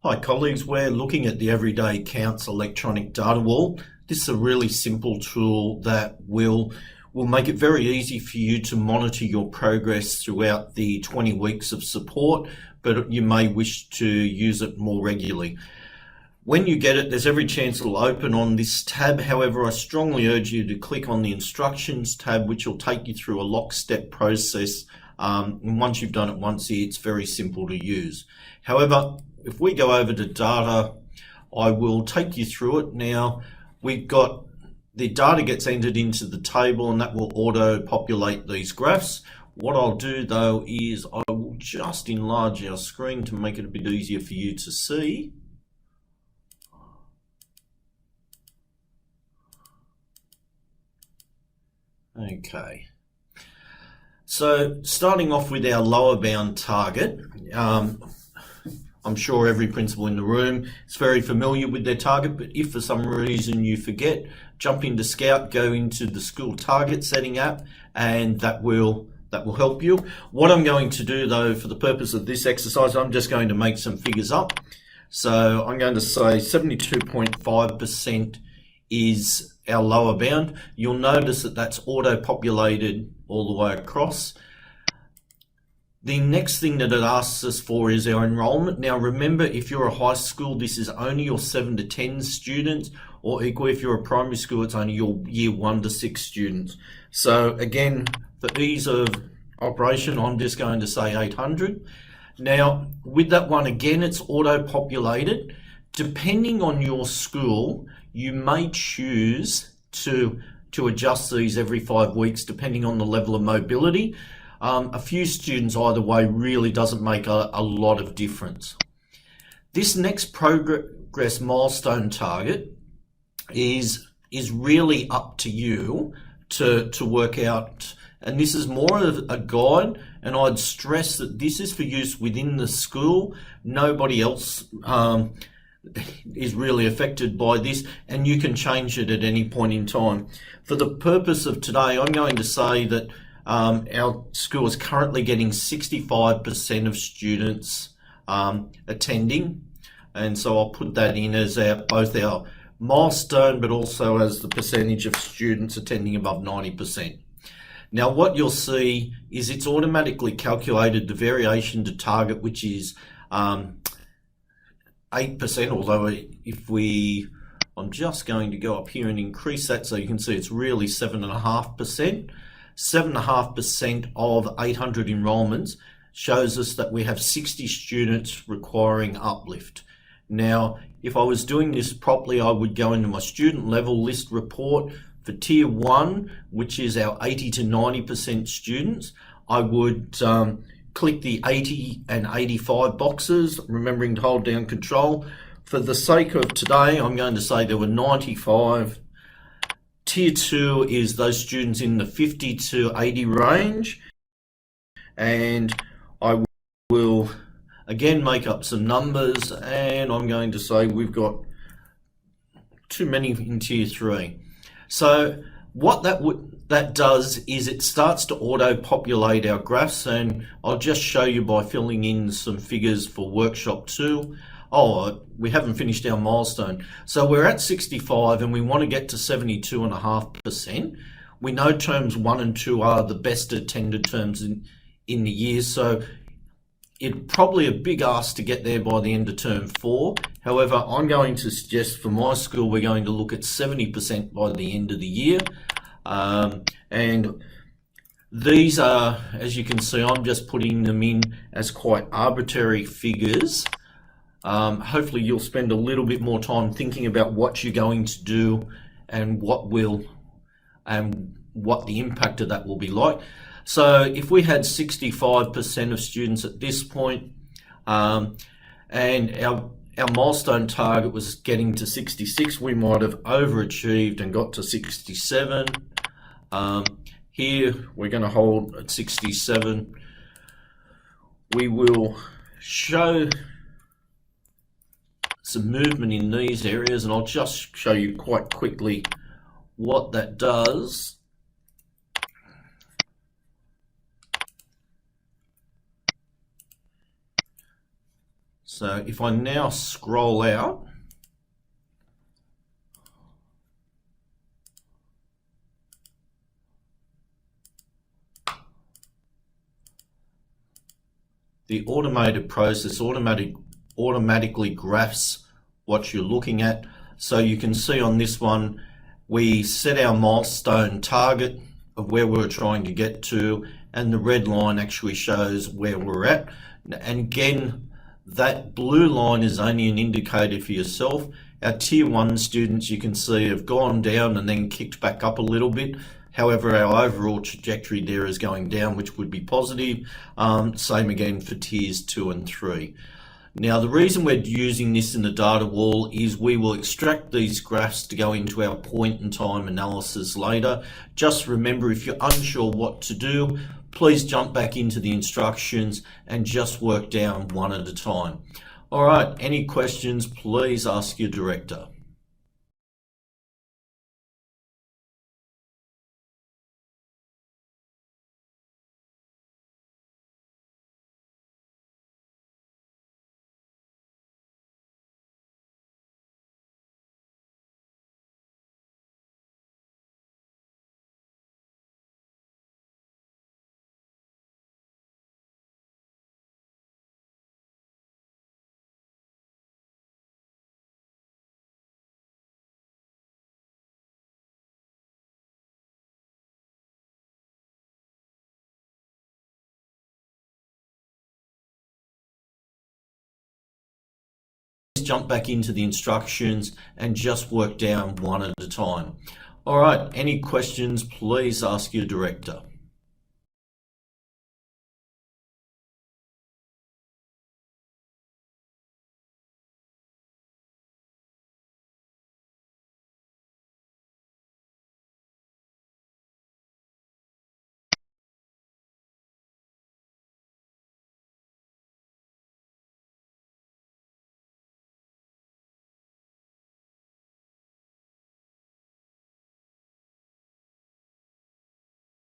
Hi colleagues, we're looking at the Everyday Counts electronic data wall. This is a really simple tool that will make it very easy for you to monitor your progress throughout the 20 weeks of support, but you may wish to use it more regularly. When you get it, there's every chance it'll open on this tab. However, I strongly urge you to click on the instructions tab, which will take you through a lockstep process. And once you've done it once here, it's very simple to use. However, if we go over to data, I will take you through it. Now, we've got the data gets entered into the table and that will auto populate these graphs. What I'll do though is I will just enlarge our screen to make it a bit easier for you to see. Okay. So starting off with our lower bound target, I'm sure every principal in the room is very familiar with their target, but if for some reason you forget, jump into Scout, go into the school target setting app, and that will help you. What I'm going to do though, for the purpose of this exercise, I'm just going to make some figures up. So I'm going to say 72.5% is our lower bound. You'll notice that that's auto-populated all the way across. The next thing that it asks us for is our enrollment. Now remember, if you're a high school, this is only your 7 to 10 students, or equally if you're a primary school, it's only your year 1 to 6 students. So again, for ease of operation, I'm just going to say 800. Now with that one, again, it's auto-populated. Depending on your school, you may choose to adjust these every 5 weeks, depending on the level of mobility. A few students either way really doesn't make a lot of difference. This next progress milestone target is really up to you to work out, and this is more of a guide, and I'd stress that this is for use within the school. Nobody else is really affected by this, and you can change it at any point in time. For the purpose of today, I'm going to say that our school is currently getting 65% of students attending, and so I'll put that in as both our milestone but also as the percentage of students attending above 90%. Now what you'll see is it's automatically calculated the variation to target, which is 8%, although I'm just going to go up here and increase that so you can see it's really 7.5%. 7.5% of 800 enrollments shows us that we have 60 students requiring uplift. Now, if I was doing this properly, I would go into my student level list report for tier 1, which is our 80 to 90% students. I would click the 80 and 85 boxes, remembering to hold down control. For the sake of today, I'm going to say there were 95. Tier 2 is those students in the 50 to 80 range, and I will again make up some numbers, and I'm going to say we've got too many in tier 3. So what that does is it starts to auto-populate our graphs, and I'll just show you by filling in some figures for workshop 2. Oh, we haven't finished our milestone. So we're at 65 and we want to get to 72.5%. We know terms 1 and 2 are the best attended terms in the year, so it's probably a big ask to get there by the end of term 4. However, I'm going to suggest for my school we're going to look at 70% by the end of the year. And these are, as you can see, I'm just putting them in as quite arbitrary figures. Hopefully you'll spend a little bit more time thinking about what you're going to do and what the impact of that will be like. So if we had 65% of students at this point, and our milestone target was getting to 66, we might have overachieved and got to 67. Here we're going to hold at 67. We will show some movement in these areas, and I'll just show you quite quickly what that does. So if I now scroll out, the automated process automatically graphs what you're looking at. So you can see on this one, we set our milestone target of where we're trying to get to, and the red line actually shows where we're at. And again, that blue line is only an indicator for yourself. Our tier 1 students, you can see, have gone down and then kicked back up a little bit. However, our overall trajectory there is going down, which would be positive. Same again for tiers 2 and 3. Now, the reason we're using this in the data wall is we will extract these graphs to go into our point in time analysis later. Just remember, if you're unsure what to do, please jump back into the instructions and just work down one at a time. All right, any questions, please ask your director. Jump back into the instructions and just work down one at a time. All right, any questions, please ask your director.